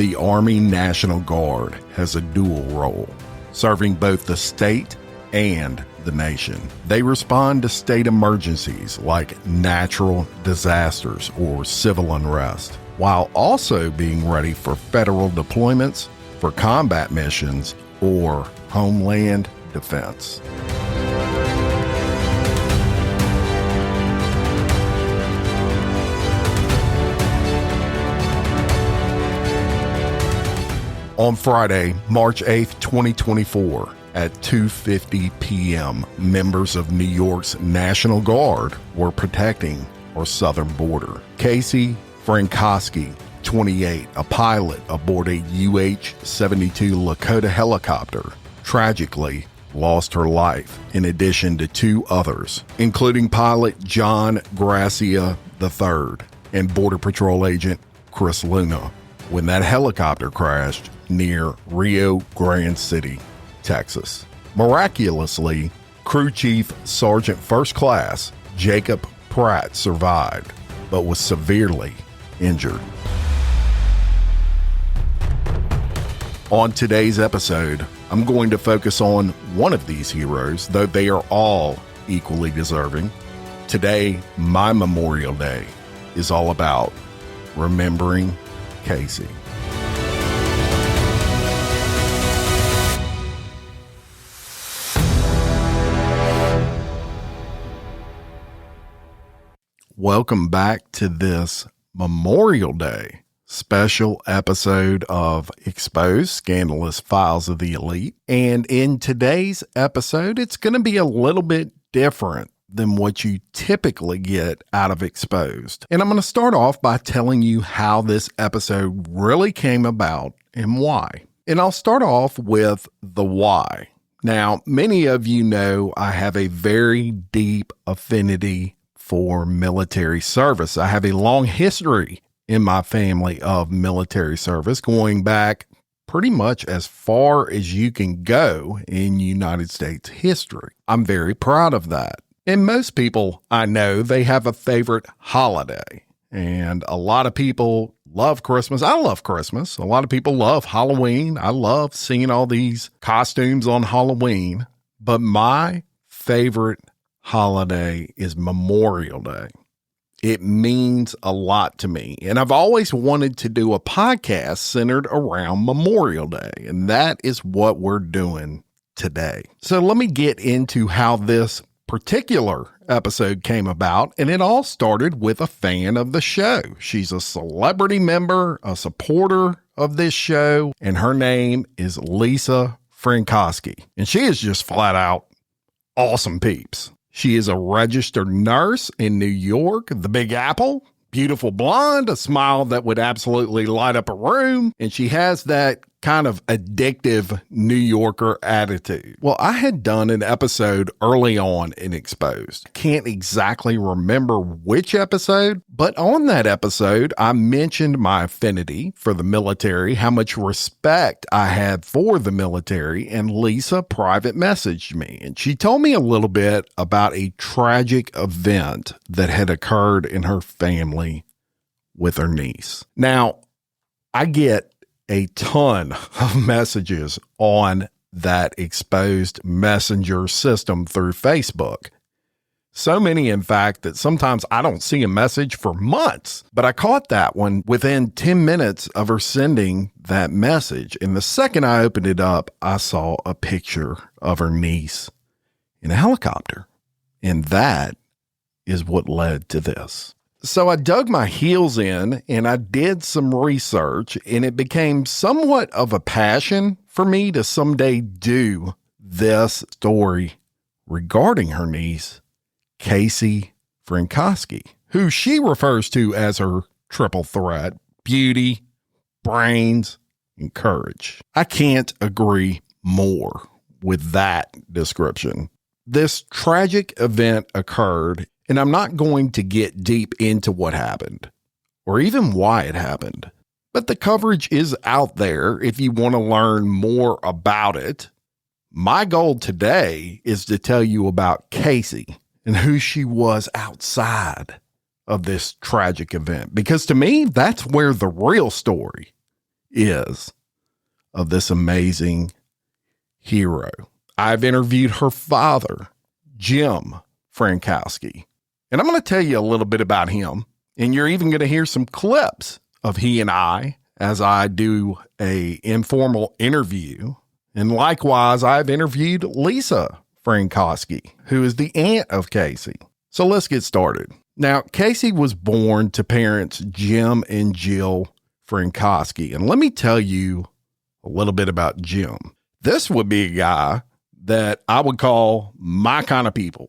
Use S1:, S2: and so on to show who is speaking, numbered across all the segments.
S1: The Army National Guard has a dual role, serving both the state and the nation. They respond to state emergencies like natural disasters or civil unrest, while also being ready for federal deployments, for combat missions, or homeland defense. On Friday, March 8th, 2024, at 2:50 p.m., members of New York's National Guard were protecting our southern border. Casey Frankoski, 28, a pilot aboard a UH-72 Lakota helicopter, tragically lost her life, in addition to two others, including pilot John Gracia III and Border Patrol agent Chris Luna, when that helicopter crashed near Rio Grande City, Texas. Miraculously, Crew Chief Sergeant First Class Jacob Pratt survived, but was severely injured. On today's episode, I'm going to focus on one of these heroes, though they are all equally deserving. Today, my Memorial Day is all about remembering Casey. Welcome back to this Memorial Day special episode of Exposed, Scandalous Files of the Elite. And in today's episode, it's going to be a little bit different than what you typically get out of Exposed. And I'm going to start off by telling you how this episode really came about and why. And I'll start off with the why. Now, many of you know I have a very deep affinity for military service. I have a long history in my family of military service, going back pretty much as far as you can go in United States history. I'm very proud of that. And most people I know, they have a favorite holiday. And a lot of people love Christmas. I love Christmas. A lot of people love Halloween. I love seeing all these costumes on Halloween. But my favorite holiday is Memorial Day. It means a lot to me. And I've always wanted to do a podcast centered around Memorial Day. And that is what we're doing today. So let me get into how this particular episode came about. And it all started with a fan of the show. She's a celebrity member, a supporter of this show, and her name is Lisa Frankoski. And she is just flat out awesome peeps. She is a registered nurse in New York, the Big Apple, beautiful blonde, a smile that would absolutely light up a room, and she has that kind of addictive New Yorker attitude. Well, I had done an episode early on in Exposed. Can't exactly remember which episode, but on that episode, I mentioned my affinity for the military, how much respect I had for the military, and Lisa private messaged me, and she told me a little bit about a tragic event that had occurred in her family with her niece. Now, I get a ton of messages on that Exposed messenger system through Facebook. So many, in fact, that sometimes I don't see a message for months. But I caught that one within 10 minutes of her sending that message. And the second I opened it up, I saw a picture of her niece in a helicopter. And that is what led to this. So I dug my heels in and I did some research, and it became somewhat of a passion for me to someday do this story regarding her niece, Casey Frankoski, who she refers to as her triple threat: beauty, brains, and courage. I can't agree more with that description. This tragic event occurred, and I'm not going to get deep into what happened or even why it happened, but the coverage is out there if you want to learn more about it. My goal today is to tell you about Casey and who she was outside of this tragic event, because to me, that's where the real story is of this amazing hero. I've interviewed her father, Jim Frankoski, and I'm going to tell you a little bit about him, and you're even going to hear some clips of he and I as I do a informal interview. And likewise, I've interviewed Lisa Frankoski, who is the aunt of Casey. So let's get started. Now, Casey was born to parents Jim and Jill Frankoski. And let me tell you a little bit about Jim. This would be a guy that I would call my kind of people.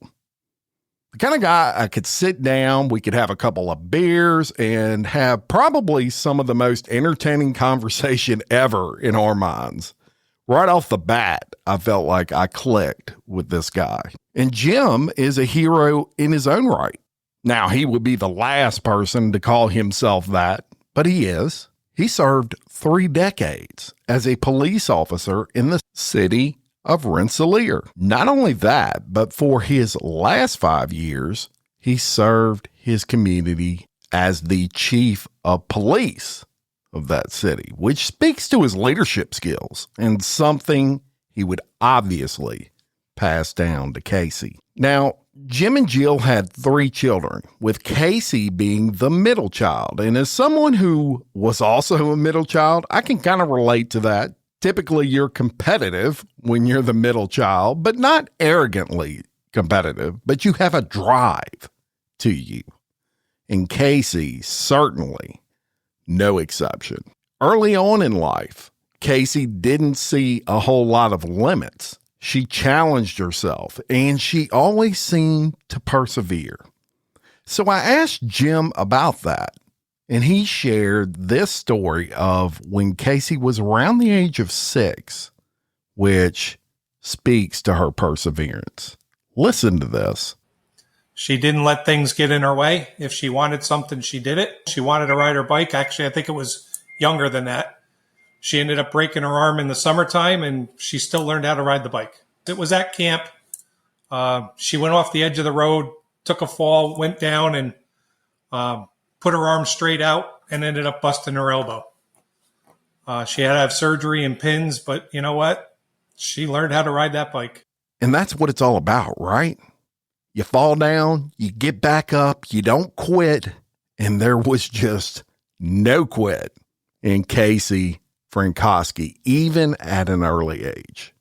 S1: The kind of guy I could sit down, we could have a couple of beers and have probably some of the most entertaining conversation ever in our minds. Right off the bat, I felt like I clicked with this guy. And Jim is a hero in his own right. Now, he would be the last person to call himself that, but he is. He served 3 decades as a police officer in the city of Rensselaer. Not only that, but for his last 5 years, he served his community as the chief of police of that city, which speaks to his leadership skills and something he would obviously pass down to Casey. Now, Jim and Jill had 3 children, with Casey being the middle child. And as someone who was also a middle child, I can kind of relate to that. Typically, you're competitive when you're the middle child, but not arrogantly competitive, but you have a drive to you. And Casey, certainly no exception. Early on in life, Casey didn't see a whole lot of limits. She challenged herself, and she always seemed to persevere. So I asked Jim about that, and he shared this story of when Casey was around the age of 6, which speaks to her perseverance. Listen to this.
S2: She didn't let things get in her way. If she wanted something, she did it. She wanted to ride her bike. Actually, I think it was younger than that. She ended up breaking her arm in the summertime, and she still learned how to ride the bike. It was at camp. She went off the edge of the road, took a fall, went down, and put her arm straight out and ended up busting her elbow. She had to have surgery and pins, but you know what? She learned how to ride that bike.
S1: And that's what it's all about, right? You fall down, you get back up, you don't quit, and there was just no quit in Casey Frankoski, even at an early age.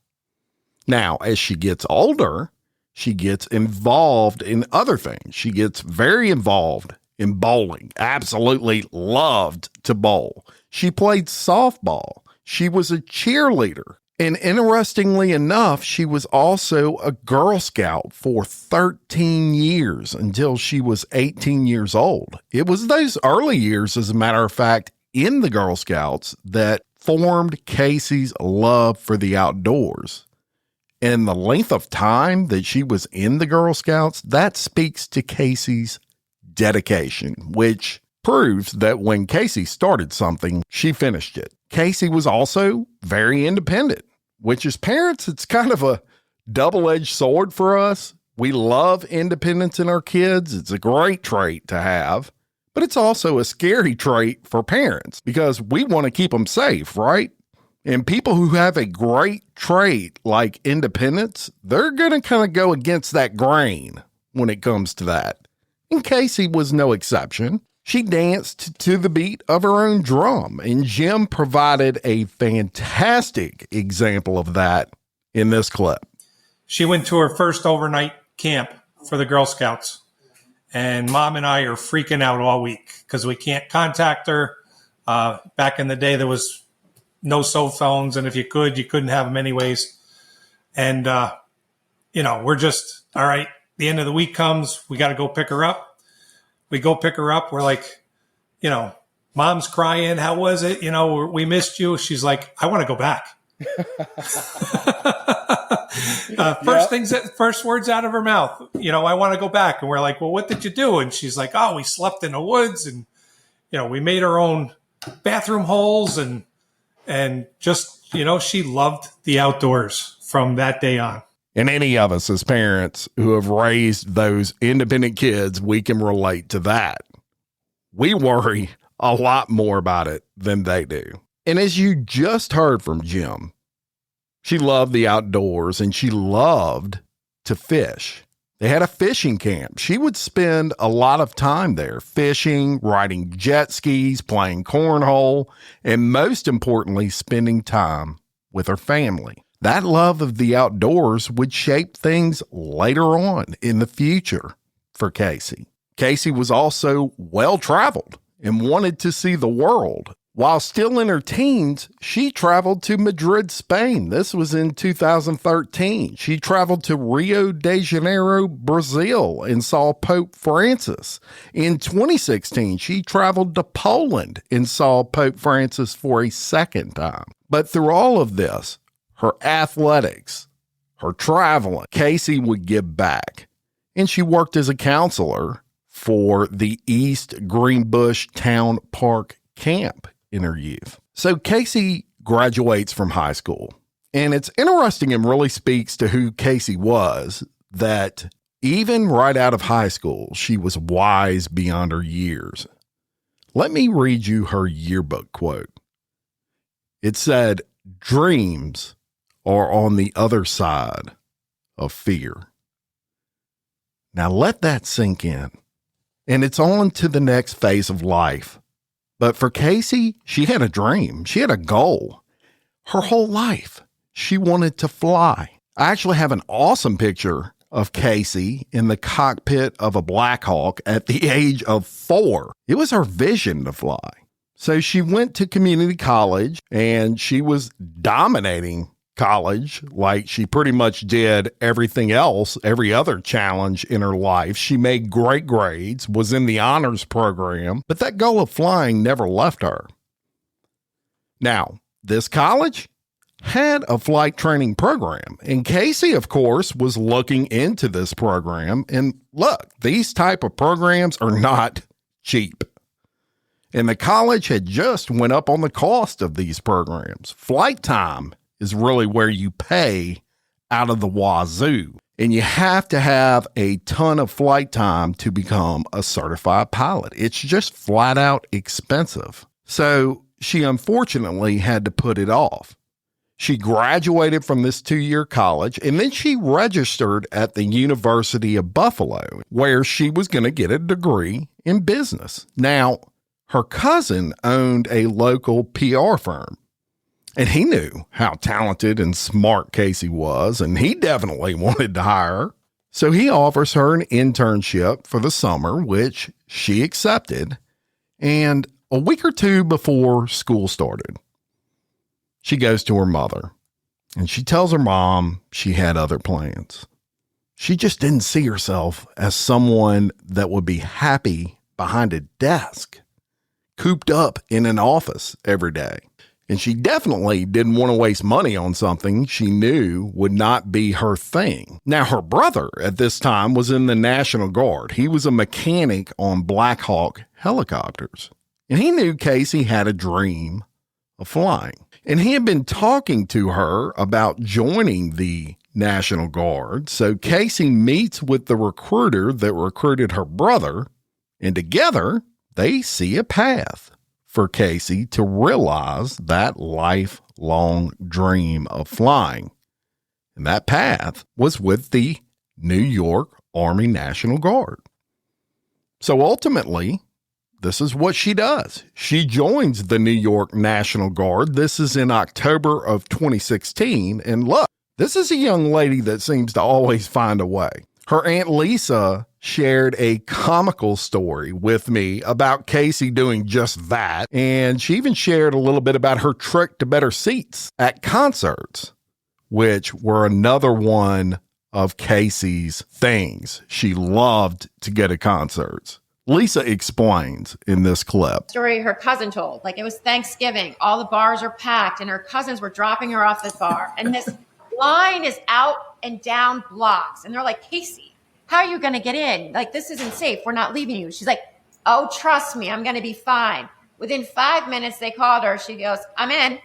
S1: Now, as she gets older, she gets involved in other things. She gets very involved in bowling, absolutely loved to bowl. She played softball. She was a cheerleader. And interestingly enough, she was also a Girl Scout for 13 years until she was 18 years old. It was those early years, as a matter of fact, in the Girl Scouts that formed Casey's love for the outdoors. And the length of time that she was in the Girl Scouts, that speaks to Casey's dedication, which proves that when Casey started something, she finished it. Casey was also very independent, which as parents, it's kind of a double-edged sword for us. We love independence in our kids. It's a great trait to have, but it's also a scary trait for parents because we want to keep them safe, right? And people who have a great trait like independence, they're going to kind of go against that grain when it comes to that. And Casey was no exception. She danced to the beat of her own drum, and Jim provided a fantastic example of that in this clip.
S2: She went to her first overnight camp for the Girl Scouts, and Mom and I are freaking out all week because we can't contact her. Back in the day, there was no cell phones, and if you could, you couldn't have them anyways. And, we're just, all right, the end of the week comes, we got to go pick her up. We go pick her up. We're like, Mom's crying. How was it? We missed you. She's like, I want to go back. First words out of her mouth, I want to go back. And we're like, well, what did you do? And she's like, oh, we slept in the woods and, we made our own bathroom holes and just, she loved the outdoors from that day on.
S1: And any of us as parents who have raised those independent kids, we can relate to that. We worry a lot more about it than they do. And as you just heard from Jim, she loved the outdoors and she loved to fish. They had a fishing camp. She would spend a lot of time there fishing, riding jet skis, playing cornhole, and most importantly, spending time with her family. That love of the outdoors would shape things later on in the future for Casey. Casey was also well-traveled and wanted to see the world. While still in her teens, she traveled to Madrid, Spain. This was in 2013. She traveled to Rio de Janeiro, Brazil, and saw Pope Francis. In 2016, she traveled to Poland and saw Pope Francis for a second time. But through all of this, her athletics, her traveling, Casey would give back. And she worked as a counselor for the East Greenbush Town Park Camp in her youth. So Casey graduates from high school. And it's interesting and really speaks to who Casey was that even right out of high school, she was wise beyond her years. Let me read you her yearbook quote. It said, "Dreams are on the other side of fear." Now let that sink in. And it's on to the next phase of life. But for Casey, she had a dream. She had a goal. Her whole life, she wanted to fly. I actually have an awesome picture of Casey in the cockpit of a Black Hawk at the age of 4. It was her vision to fly. So she went to community college and she was dominating college like she pretty much did everything else, every other challenge in her life. She made great grades, was in the honors program, but that goal of flying never left her. Now, this college had a flight training program, and Casey, of course, was looking into this program. And look, these type of programs are not cheap. And the college had just went up on the cost of these programs. Flight time is really where you pay out of the wazoo. And you have to have a ton of flight time to become a certified pilot. It's just flat out expensive. So she unfortunately had to put it off. She graduated from this 2-year college and then she registered at the University of Buffalo, where she was going to get a degree in business. Now, her cousin owned a local PR firm. And he knew how talented and smart Casey was, and he definitely wanted to hire her. So he offers her an internship for the summer, which she accepted. And a week or two before school started, she goes to her mother, and she tells her mom she had other plans. She just didn't see herself as someone that would be happy behind a desk, cooped up in an office every day. And she definitely didn't want to waste money on something she knew would not be her thing. Now, her brother at this time was in the National Guard. He was a mechanic on Black Hawk helicopters. And he knew Casey had a dream of flying. And he had been talking to her about joining the National Guard. So Casey meets with the recruiter that recruited her brother. And together, they see a path for Casey to realize that lifelong dream of flying. And that path was with the New York Army National Guard. So ultimately, this is what she does. She joins the New York National Guard. This is in October of 2016. And look, this is a young lady that seems to always find a way. Her Aunt Lisa shared a comical story with me about Casey doing just that. And she even shared a little bit about her trick to better seats at concerts, which were another one of Casey's things. She loved to go to concerts. Lisa explains in this clip.
S3: Story her cousin told. Like, it was Thanksgiving. All the bars are packed and her cousins were dropping her off the bar. And this line is out and down blocks. And they're like, Casey, how are you going to get in? Like, this isn't safe. We're not leaving you. She's like, oh, trust me, I'm going to be fine. Within 5 minutes, they called her. She goes, I'm in.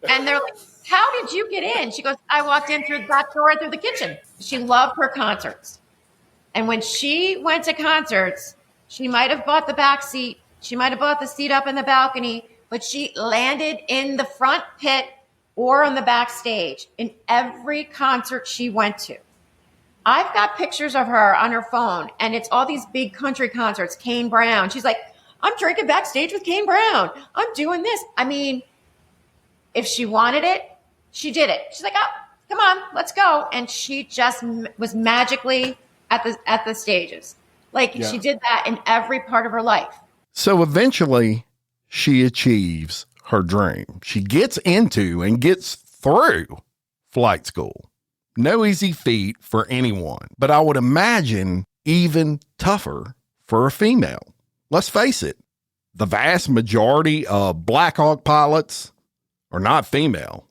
S3: And they're like, how did you get in? She goes, I walked in through the back door through the kitchen. She loved her concerts. And when she went to concerts, she might have bought the back seat. She might have bought the seat up in the balcony, but she landed in the front pit or on the backstage in every concert she went to. I've got pictures of her on her phone, and it's all these big country concerts. Kane Brown. She's like, I'm drinking backstage with Kane Brown. I'm doing this. I mean, if she wanted it, she did it. She's like, oh, come on, let's go. And she just was magically at the stages. Like she did that in every part of her life.
S1: So eventually she achieves her dream. She gets into and gets through flight school. No easy feat for anyone, but I would imagine even tougher for a female. Let's face it, the vast majority of Black Hawk pilots are not female.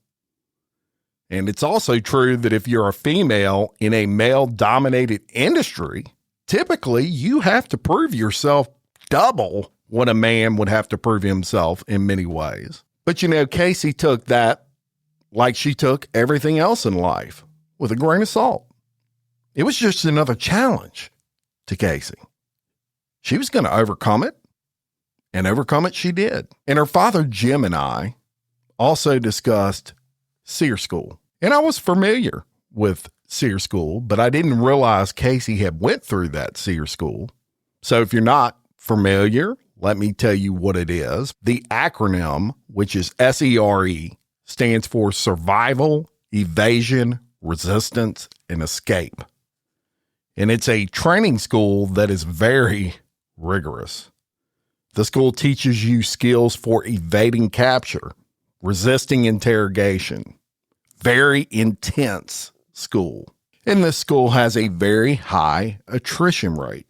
S1: And it's also true that if you're a female in a male-dominated industry, typically you have to prove yourself double what a man would have to prove himself in many ways. But you know, Casey took that like she took everything else in life, with a grain of salt. It was just another challenge to Casey. She was going to overcome it, and overcome it she did. And her father, Jim, and I also discussed SEER School. And I was familiar with SEER School, but I didn't realize Casey had went through that SEER School. So if you're not familiar, let me tell you what it is. The acronym, which is SERE, stands for Survival, Evasion, Resistance, and Escape. And it's a training school that is very rigorous. The school teaches you skills for evading capture, resisting interrogation. Very intense school. And this school has a very high attrition rate.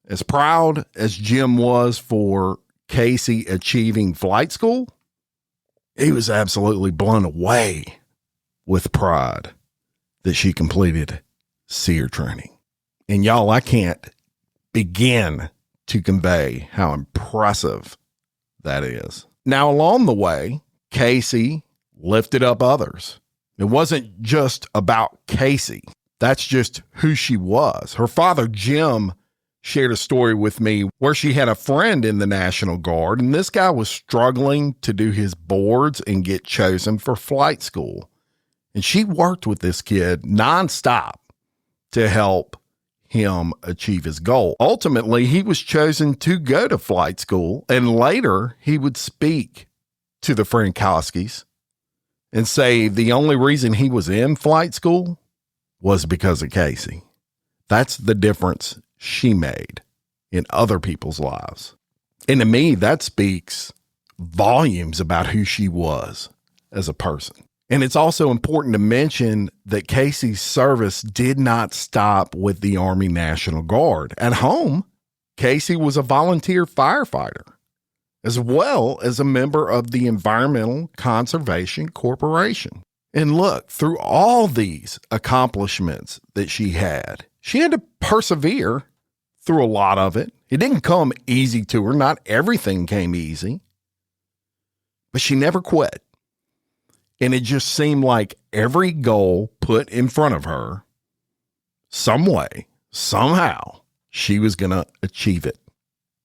S1: As proud as Jim was for Casey achieving flight school, he was absolutely blown away with pride that she completed SEER training. And y'all, I can't begin to convey how impressive that is. Now, along the way, Casey lifted up others. It wasn't just about Casey. That's just who she was. Her father, Jim, shared a story with me where she had a friend in the National Guard, and this guy was struggling to do his boards and get chosen for flight school. And she worked with this kid nonstop to help him achieve his goal. Ultimately, he was chosen to go to flight school, and later he would speak to the Frankoskis and say the only reason he was in flight school was because of Casey. That's the difference she made in other people's lives. And to me, that speaks volumes about who she was as a person. And it's also important to mention that Casey's service did not stop with the Army National Guard. At home, Casey was a volunteer firefighter, as well as a member of the Environmental Conservation Corporation. And look, through all these accomplishments that she had to persevere through a lot of it. It didn't come easy to her. Not everything came easy, but she never quit. And it just seemed like every goal put in front of her, some way, somehow, she was going to achieve it.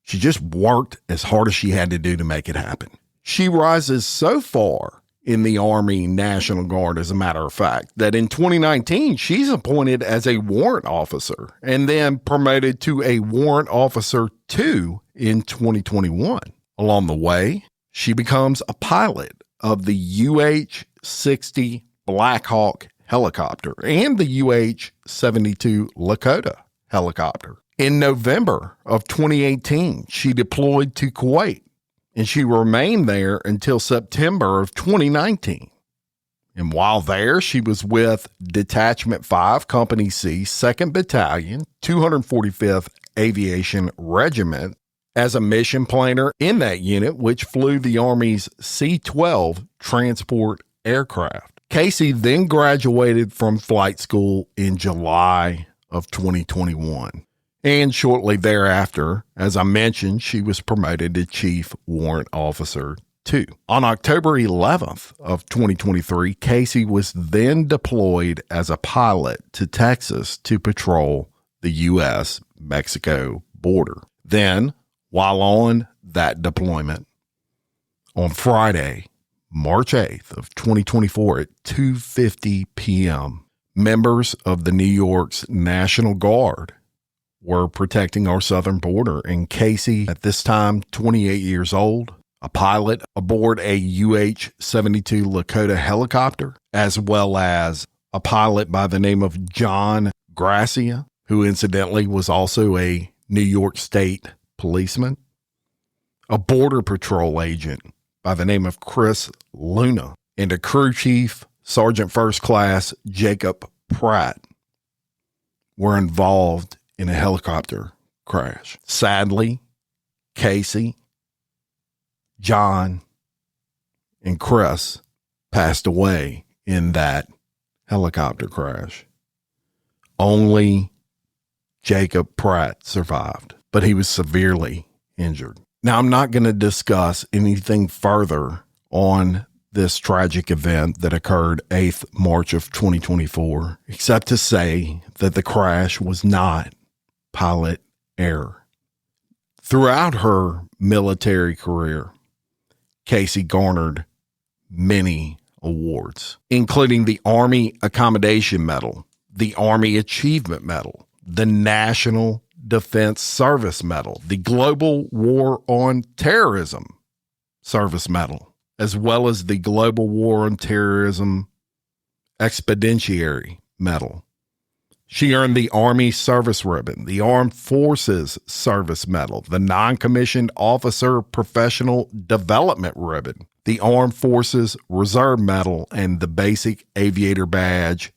S1: She just worked as hard as she had to do to make it happen. She rises so far in the Army National Guard, as a matter of fact, that in 2019, she's appointed as a warrant officer and then promoted to a warrant officer 2 in 2021. Along the way, she becomes a pilot of the UH-60 Black Hawk helicopter and the UH-72 Lakota helicopter. In November of 2018, she deployed to Kuwait, and she remained there until September of 2019. And while there, she was with Detachment 5, Company C, 2nd Battalion, 245th Aviation Regiment, as a mission planner in that unit, which flew the Army's C-12 transport aircraft. Casey then graduated from flight school in July of 2021. And shortly thereafter, as I mentioned, she was promoted to Chief Warrant Officer 2. On October 11th of 2023, Casey was then deployed as a pilot to Texas to patrol the U.S.-Mexico border. Then, while on that deployment, On Friday, March 8th of 2024 at 2:50 p.m., members of the New York's National Guard were protecting our southern border, and Casey, at this time 28 years old, a pilot aboard a UH-72 Lakota helicopter, as well as a pilot by the name of John Gracia, who incidentally was also a New York State policeman, a border patrol agent by the name of Chris Luna, and a crew chief, Sergeant First Class Jacob Pratt, were involved in a helicopter crash. Sadly, Casey, John, and Chris passed away in that helicopter crash. Only Jacob Pratt survived, but he was severely injured. Now, I'm not going to discuss anything further on this tragic event that occurred 8th March of 2024, except to say that the crash was not pilot error. Throughout her military career, Casey garnered many awards, including the Army Accommodation Medal, the Army Achievement Medal, the National Defense Service Medal, the Global War on Terrorism Service Medal, as well as the Global War on Terrorism Expeditionary Medal. She earned the Army Service Ribbon, the Armed Forces Service Medal, the Non-Commissioned Officer Professional Development Ribbon, the Armed Forces Reserve Medal, and the Basic Aviator Badge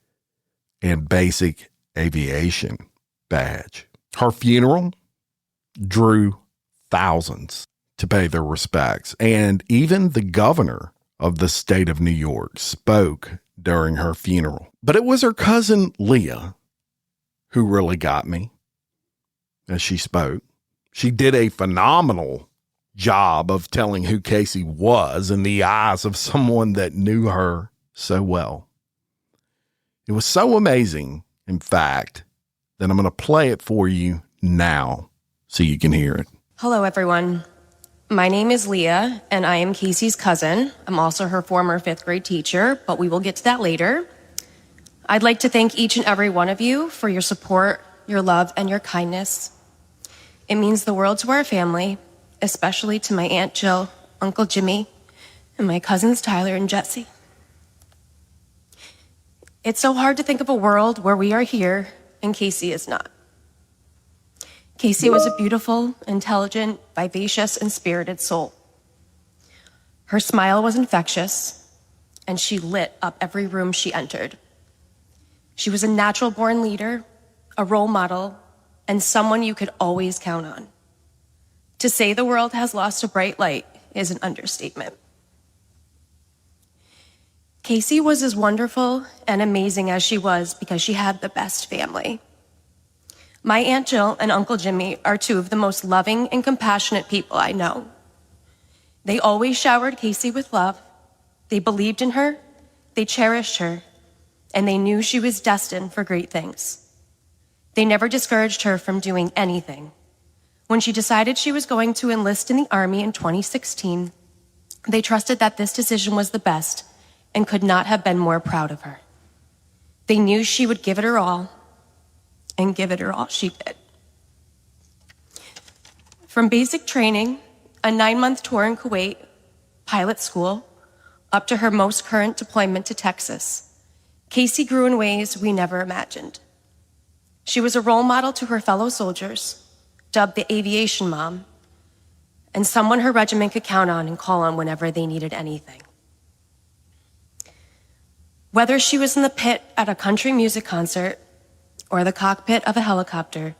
S1: and Basic Aviation Badge. Her funeral drew thousands to pay their respects, and even the governor of the state of New York spoke during her funeral. But it was her cousin Leah who really got me as she spoke. She did a phenomenal job of telling who Casey was in the eyes of someone that knew her so well. It was so amazing, in fact, that I'm going to play it for you now so you can hear it.
S4: Hello, everyone. My name is Leah, and I am Casey's cousin. I'm also her former 5th grade teacher, but we will get to that later. I'd like to thank each and every one of you for your support, your love, and your kindness. It means the world to our family, especially to my Aunt Jill, Uncle Jimmy, and my cousins Tyler and Jesse. It's so hard to think of a world where we are here and Casey is not. Casey was a beautiful, intelligent, vivacious, and spirited soul. Her smile was infectious, and she lit up every room she entered. She was a natural-born leader, a role model, and someone you could always count on. To say the world has lost a bright light is an understatement. Casey was as wonderful and amazing as she was because she had the best family. My Aunt Jill and Uncle Jimmy are two of the most loving and compassionate people I know. They always showered Casey with love. They believed in her, they cherished her, and they knew she was destined for great things. They never discouraged her from doing anything. When she decided she was going to enlist in the Army in 2016, they trusted that this decision was the best and could not have been more proud of her. They knew she would give it her all, and give it her all she did. From basic training, a 9-month tour in Kuwait, pilot school, up to her most current deployment to Texas, Casey grew in ways we never imagined. She was a role model to her fellow soldiers, dubbed the aviation mom, and someone her regiment could count on and call on whenever they needed anything. Whether she was in the pit at a country music concert or the cockpit of a helicopter,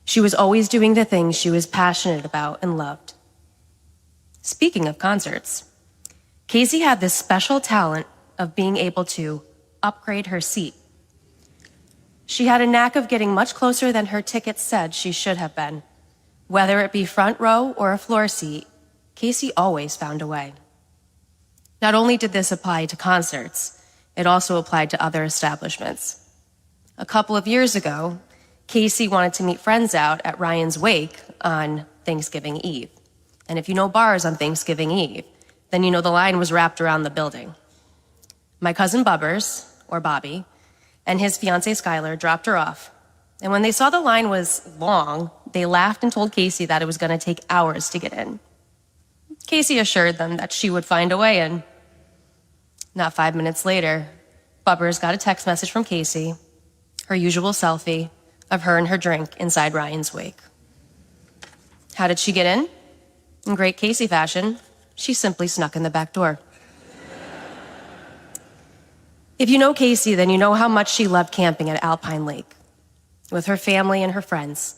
S4: she was always doing the things she was passionate about and loved. Speaking of concerts, Casey had this special talent of being able to upgrade her seat. She had a knack of getting much closer than her ticket said she should have been. Whether it be front row or a floor seat, Casey always found a way. Not only did this apply to concerts, it also applied to other establishments. A couple of years ago, Casey wanted to meet friends out at Ryan's wake on Thanksgiving Eve. And if you know bars on Thanksgiving Eve, then you know the line was wrapped around the building. My cousin Bubbers, or Bobby, and his fiancée Skylar dropped her off. And when they saw the line was long, they laughed and told Casey that it was going to take hours to get in. Casey assured them that she would find a way in. Not 5 minutes later, Bubbers got a text message from Casey, her usual selfie of her and her drink inside Ryan's wake. How did she get in? In great Casey fashion, she simply snuck in the back door. If you know Casey, then you know how much she loved camping at Alpine Lake with her family and her friends.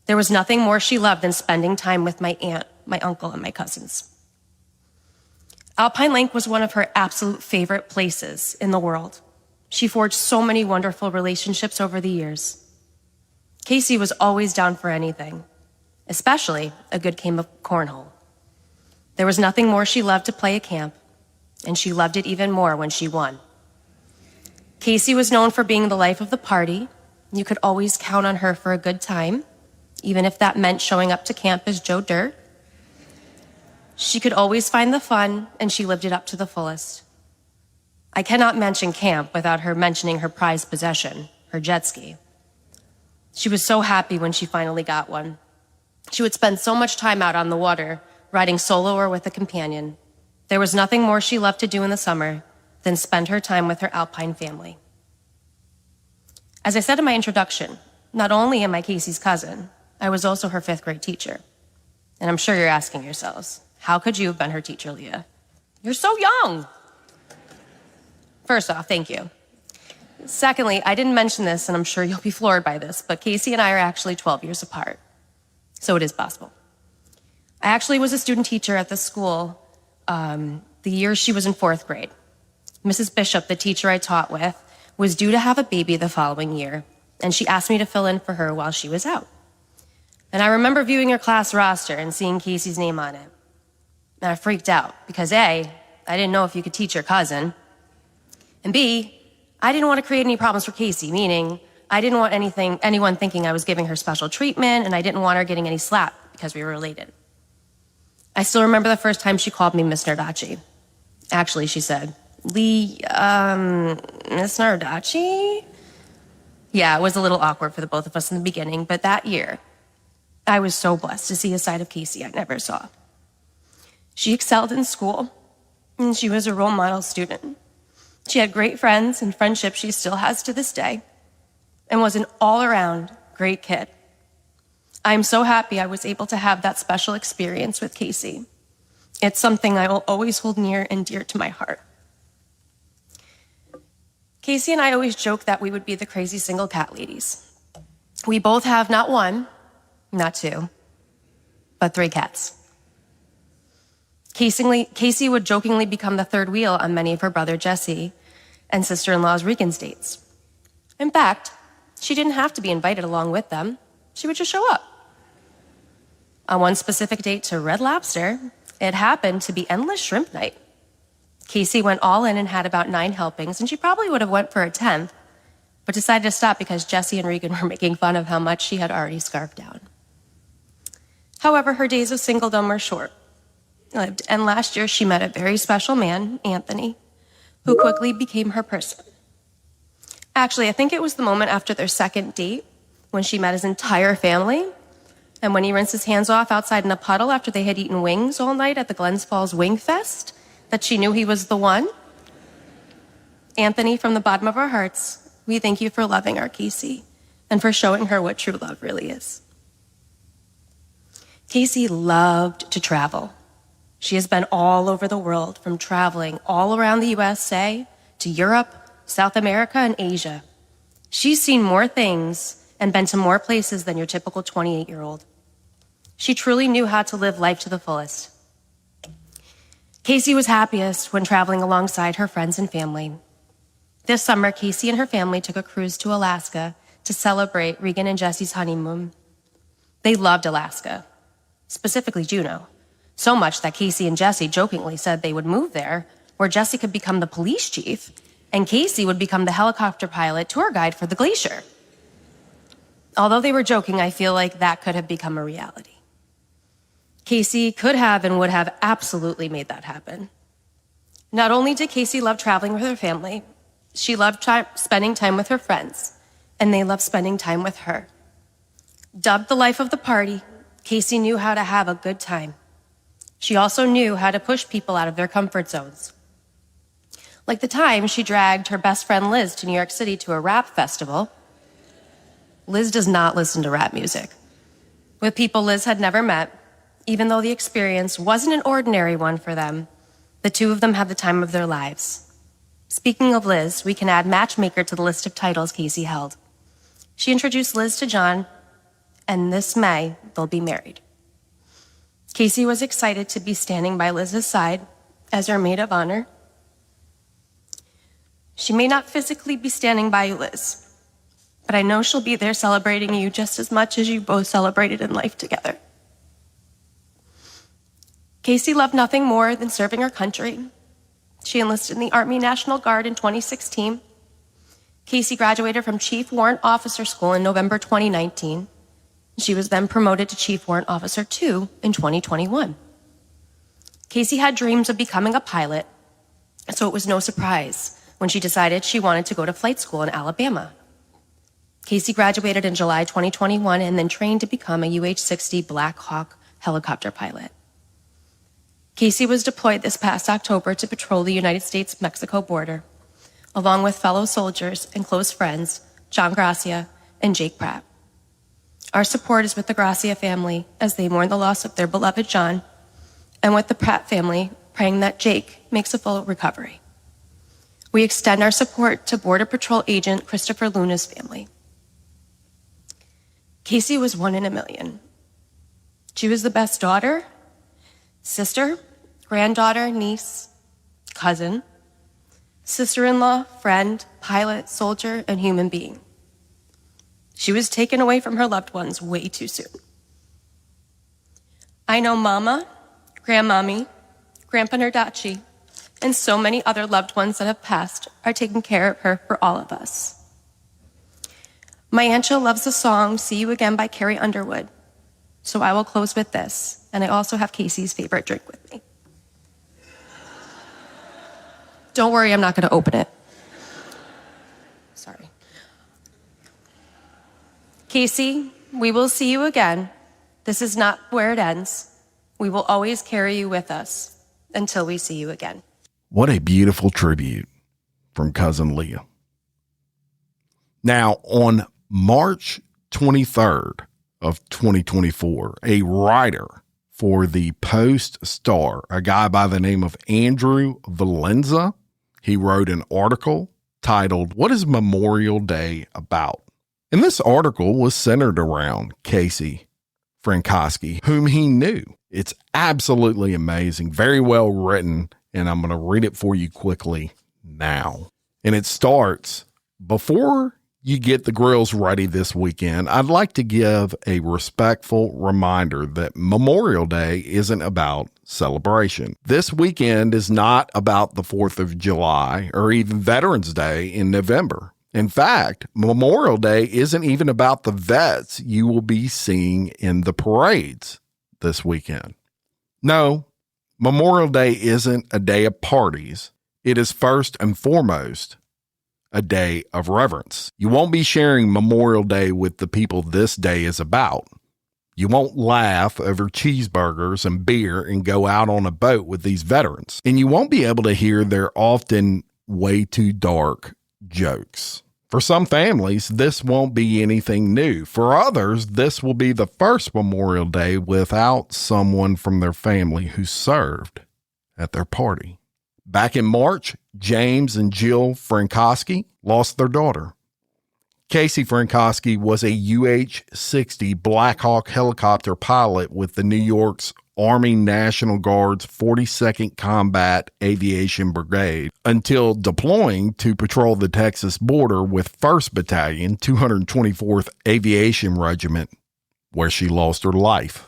S4: There was nothing more she loved than spending time with my aunt, my uncle, and my cousins. Alpine Lake was one of her absolute favorite places in the world. She forged so many wonderful relationships over the years. Casey was always down for anything, especially a good game of cornhole. There was nothing more she loved to play at camp, and she loved it even more when she won. Casey was known for being the life of the party. You could always count on her for a good time, even if that meant showing up to camp as Joe Dirt. She could always find the fun, and she lived it up to the fullest. I cannot mention camp without her mentioning her prized possession, her jet ski. She was so happy when she finally got one. She would spend so much time out on the water, riding solo or with a companion. There was nothing more she loved to do in the summer than spend her time with her Alpine family. As I said in my introduction, not only am I Casey's cousin, I was also her 5th grade teacher. And I'm sure you're asking yourselves, how could you have been her teacher, Leah? You're so young. First off, thank you. Secondly, I didn't mention this, and I'm sure you'll be floored by this, but Casey and I are actually 12 years apart. So it is possible. I actually was a student teacher at the school the year she was in 4th grade. Mrs. Bishop, the teacher I taught with, was due to have a baby the following year, and she asked me to fill in for her while she was out. And I remember viewing her class roster and seeing Casey's name on it. And I freaked out because A, I didn't know if you could teach your cousin, and B, I didn't want to create any problems for Casey, meaning I didn't want anyone thinking I was giving her special treatment, and I didn't want her getting any slap because we were related. I still remember the first time she called me Miss Nardacci. Actually, she said, Miss Nardacci? Yeah, it was a little awkward for the both of us in the beginning, but that year, I was so blessed to see a side of Casey I never saw. She excelled in school, and she was a role model student. She had great friends and friendships she still has to this day, and was an all-around great kid. I'm so happy I was able to have that special experience with Casey. It's something I will always hold near and dear to my heart. Casey and I always joke that we would be the crazy single cat ladies. We both have not 1, not 2, but 3 cats. Casey would jokingly become the 3rd wheel on many of her brother Jesse and sister-in-law's Regan's dates. In fact, she didn't have to be invited along with them. She would just show up. On one specific date to Red Lobster, it happened to be endless shrimp night. Casey went all in and had about 9 helpings, and she probably would have went for a 10th, but decided to stop because Jesse and Regan were making fun of how much she had already scarfed down. However, her days of singledom were short. And last year, she met a very special man, Anthony, who quickly became her person. Actually, I think it was the moment after their 2nd date when she met his entire family, and when he rinsed his hands off outside in a puddle after they had eaten wings all night at the Glens Falls Wing Fest, that she knew he was the one. Anthony, from the bottom of our hearts, we thank you for loving our Casey and for showing her what true love really is. Casey loved to travel. She has been all over the world, from traveling all around the USA to Europe, South America, and Asia. She's seen more things and been to more places than your typical 28-year-old. She truly knew how to live life to the fullest. Casey was happiest when traveling alongside her friends and family. This summer, Casey and her family took a cruise to Alaska to celebrate Regan and Jesse's honeymoon. They loved Alaska, specifically Juneau, so much that Casey and Jesse jokingly said they would move there, where Jesse could become the police chief and Casey would become the helicopter pilot tour guide for the glacier. Although they were joking, I feel like that could have become a reality. Casey could have and would have absolutely made that happen. Not only did Casey love traveling with her family, she loved spending time with her friends, and they loved spending time with her. Dubbed the life of the party, Casey knew how to have a good time. She also knew how to push people out of their comfort zones. Like the time she dragged her best friend Liz to New York City to a rap festival. Liz does not listen to rap music. With people Liz had never met, even though the experience wasn't an ordinary one for them, the two of them had the time of their lives. Speaking of Liz, we can add matchmaker to the list of titles Casey held. She introduced Liz to John, and this May, they'll be married. Casey was excited to be standing by Liz's side as her maid of honor. She may not physically be standing by you, Liz, but I know she'll be there celebrating you just as much as you both celebrated in life together. Casey loved nothing more than serving her country. She enlisted in the Army National Guard in 2016. Casey graduated from Chief Warrant Officer School in November 2019. She was then promoted to Chief Warrant Officer 2 in 2021. Casey had dreams of becoming a pilot, so it was no surprise when she decided she wanted to go to flight school in Alabama. Casey graduated in July 2021 and then trained to become a UH-60 Black Hawk helicopter pilot. Casey was deployed this past October to patrol the United States-Mexico border, along with fellow soldiers and close friends, John Gracia and Jake Pratt. Our support is with the Gracia family as they mourn the loss of their beloved John, and with the Pratt family, praying that Jake makes a full recovery. We extend our support to Border Patrol agent Christopher Luna's family. Casey was one in a million. She was the best daughter, sister, granddaughter, niece, cousin, sister-in-law, friend, pilot, soldier, and human being. She was taken away from her loved ones way too soon. I know Mama, Grandmommy, Grandpa Nerdachi, and so many other loved ones that have passed are taking care of her for all of us. My Aunt Jill loves the song See You Again by Carrie Underwood, so I will close with this, and I also have Casey's favorite drink with me. Don't worry, I'm not going to open it. Sorry. Casey, we will see you again. This is not where it ends. We will always carry you with us until we see you again.
S1: What a beautiful tribute from Cousin Leah. Now, on March 23rd of 2024, a writer for the Post-Star, a guy by the name of Andrew Valenza, he wrote an article titled, "What is Memorial Day About?" And this article was centered around Casey Frankoski, whom he knew. It's absolutely amazing, very well written, and I'm going to read it for you quickly now. And it starts, before you get the grills ready this weekend, I'd like to give a respectful reminder that Memorial Day isn't about celebration. This weekend is not about the 4th of July or even Veterans Day in November. In fact, Memorial Day isn't even about the vets you will be seeing in the parades this weekend. No, Memorial Day isn't a day of parties. It is first and foremost a day of reverence. You won't be sharing Memorial Day with the people this day is about. You won't laugh over cheeseburgers and beer and go out on a boat with these veterans. And you won't be able to hear their often way too dark jokes. For some families, this won't be anything new. For others, this will be the first Memorial Day without someone from their family who served at their party. Back in March, James and Jill Frankoski lost their daughter. Casey Frankoski was a UH-60 Black Hawk helicopter pilot with the New York's Army National Guard's 42nd Combat Aviation Brigade until deploying to patrol the Texas border with 1st Battalion, 224th Aviation Regiment, where she lost her life,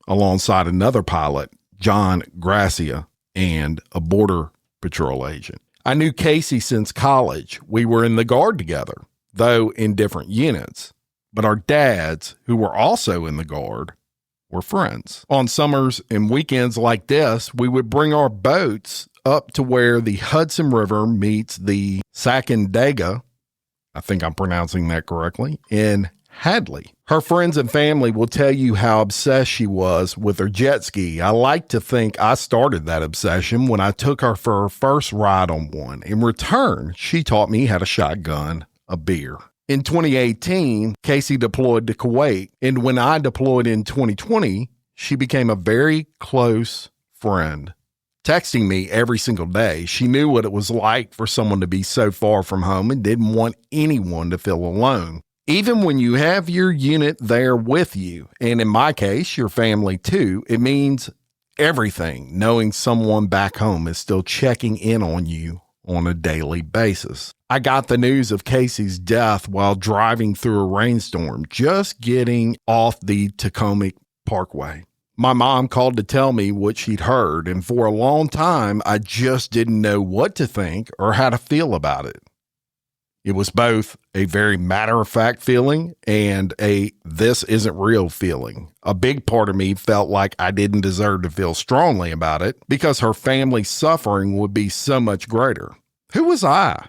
S1: alongside another pilot, John Gracia, and a Border Patrol agent. I knew Casey since college. We were in the Guard together, though in different units. But our dads, who were also in the Guard, were friends. On summers and weekends like this, we would bring our boats up to where the Hudson River meets the Sacandaga, I think I'm pronouncing that correctly, in Hadley. Her friends and family will tell you how obsessed she was with her jet ski. I like to think I started that obsession when I took her for her first ride on one. In return, she taught me how to shotgun a beer. In 2018, Casey deployed to Kuwait, and when I deployed in 2020, she became a very close friend. Texting me every single day, she knew what it was like for someone to be so far from home and didn't want anyone to feel alone. Even when you have your unit there with you, and in my case, your family too, it means everything knowing someone back home is still checking in on you on a daily basis. I got the news of Casey's death while driving through a rainstorm, just getting off the Tacoma Parkway. My mom called to tell me what she'd heard, and for a long time, I just didn't know what to think or how to feel about it. It was both a very matter-of-fact feeling and a this isn't real feeling. A big part of me felt like I didn't deserve to feel strongly about it because her family's suffering would be so much greater. Who was I?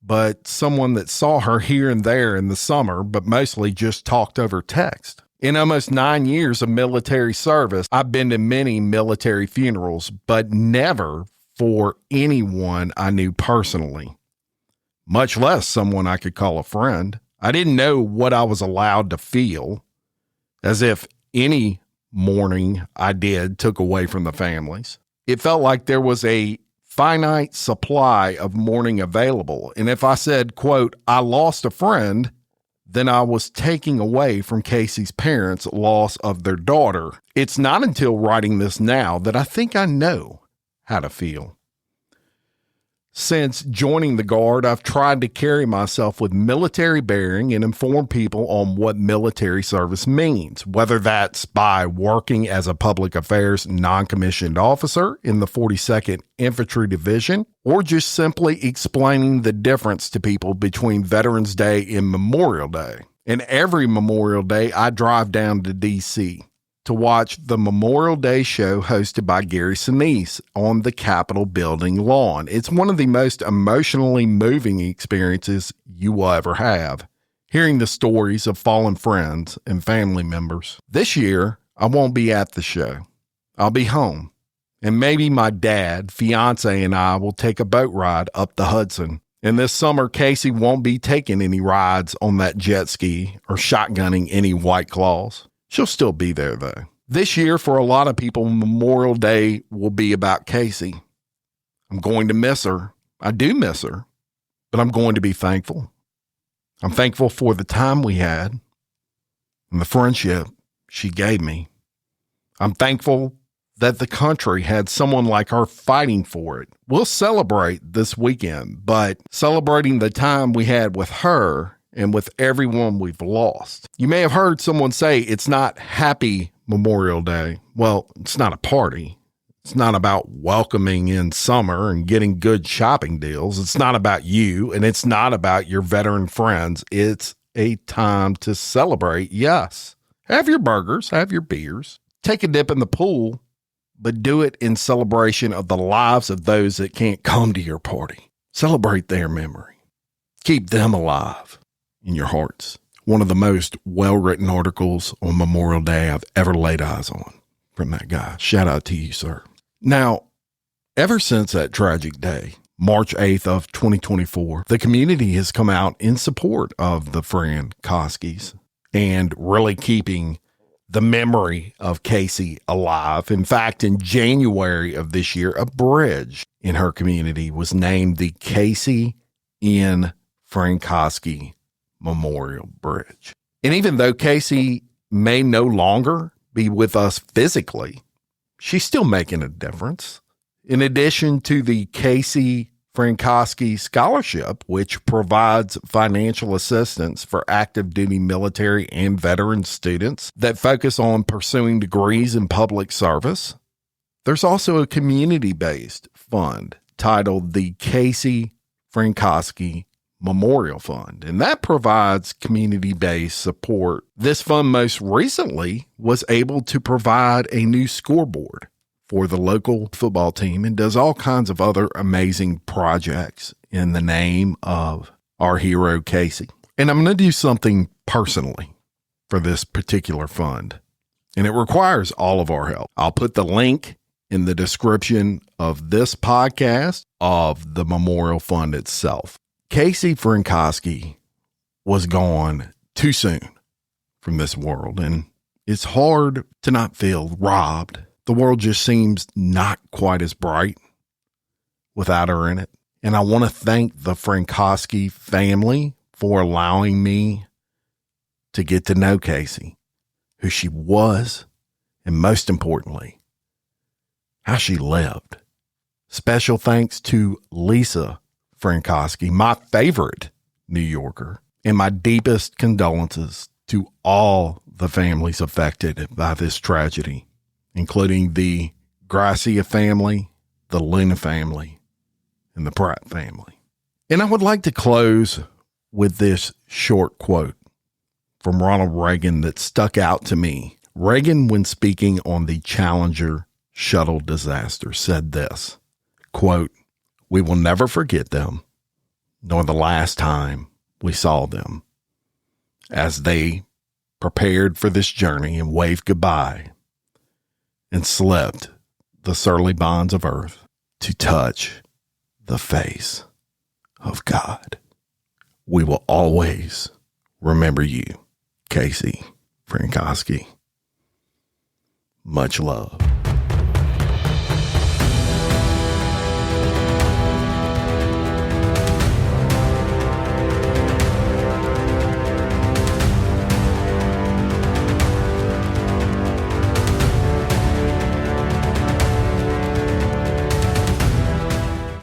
S1: But someone that saw her here and there in the summer, but mostly just talked over text. In almost 9 years of military service, I've been to many military funerals, but never for anyone I knew personally, much less someone I could call a friend. I didn't know what I was allowed to feel, as if any mourning I did took away from the families. It felt like there was a finite supply of mourning available, and if I said, quote, I lost a friend, then I was taking away from Casey's parents' loss of their daughter. It's not until writing this now that I think I know how to feel. Since joining the Guard, I've tried to carry myself with military bearing and inform people on what military service means, whether that's by working as a public affairs non-commissioned officer in the 42nd Infantry Division, or just simply explaining the difference to people between Veterans Day and Memorial Day. And every Memorial Day, I drive down to D.C. to watch the Memorial Day show hosted by Gary Sinise on the Capitol building lawn. It's one of the most emotionally moving experiences you will ever have, hearing the stories of fallen friends and family members. This year, I won't be at the show. I'll be home, and maybe my dad, fiance, and I will take a boat ride up the Hudson. And this summer, Casey won't be taking any rides on that jet ski or shotgunning any White Claws. She'll still be there, though. This year, for a lot of people, Memorial Day will be about Casey. I'm going to miss her. I do miss her, but I'm going to be thankful. I'm thankful for the time we had and the friendship she gave me. I'm thankful that the country had someone like her fighting for it. We'll celebrate this weekend, but celebrating the time we had with her and with everyone we've lost. You may have heard someone say it's not Happy Memorial Day. Well, it's not a party. It's not about welcoming in summer and getting good shopping deals. It's not about you, and it's not about your veteran friends. It's a time to celebrate, yes. Have your burgers, have your beers, take a dip in the pool, but do it in celebration of the lives of those that can't come to your party. Celebrate their memory. Keep them alive in your hearts. One of the most well-written articles on Memorial Day I've ever laid eyes on from that guy. Shout out to you, sir. Now, ever since that tragic day, March 8th of 2024, the community has come out in support of the Frankoskis and really keeping the memory of Casey alive. In fact, in January of this year, a bridge in her community was named the Casey N. Frankoski Memorial Bridge. And even though Casey may no longer be with us physically, she's still making a difference. In addition to the Casey Frankoski Scholarship, which provides financial assistance for active duty military and veteran students that focus on pursuing degrees in public service, there's also a community-based fund titled the Casey Frankoski Memorial Fund, and that provides community-based support. This fund most recently was able to provide a new scoreboard for the local football team and does all kinds of other amazing projects in the name of our hero, Casey. And I'm going to do something personally for this particular fund, and it requires all of our help. I'll put the link in the description of this podcast of the Memorial Fund itself. Casey Frankoski was gone too soon from this world, and it's hard to not feel robbed. The world just seems not quite as bright without her in it. And I want to thank the Frankoski family for allowing me to get to know Casey, who she was, and most importantly, how she lived. Special thanks to Lisa Frankoski, my favorite New Yorker, and my deepest condolences to all the families affected by this tragedy, including the Gracia family, the Luna family, and the Pratt family. And I would like to close with this short quote from Ronald Reagan that stuck out to me. Reagan, when speaking on the Challenger shuttle disaster, said this, quote, "We will never forget them, nor the last time we saw them, as they prepared for this journey and waved goodbye and slipped the surly bonds of earth to touch the face of God. We will always remember you, Casey Frankoski. Much love."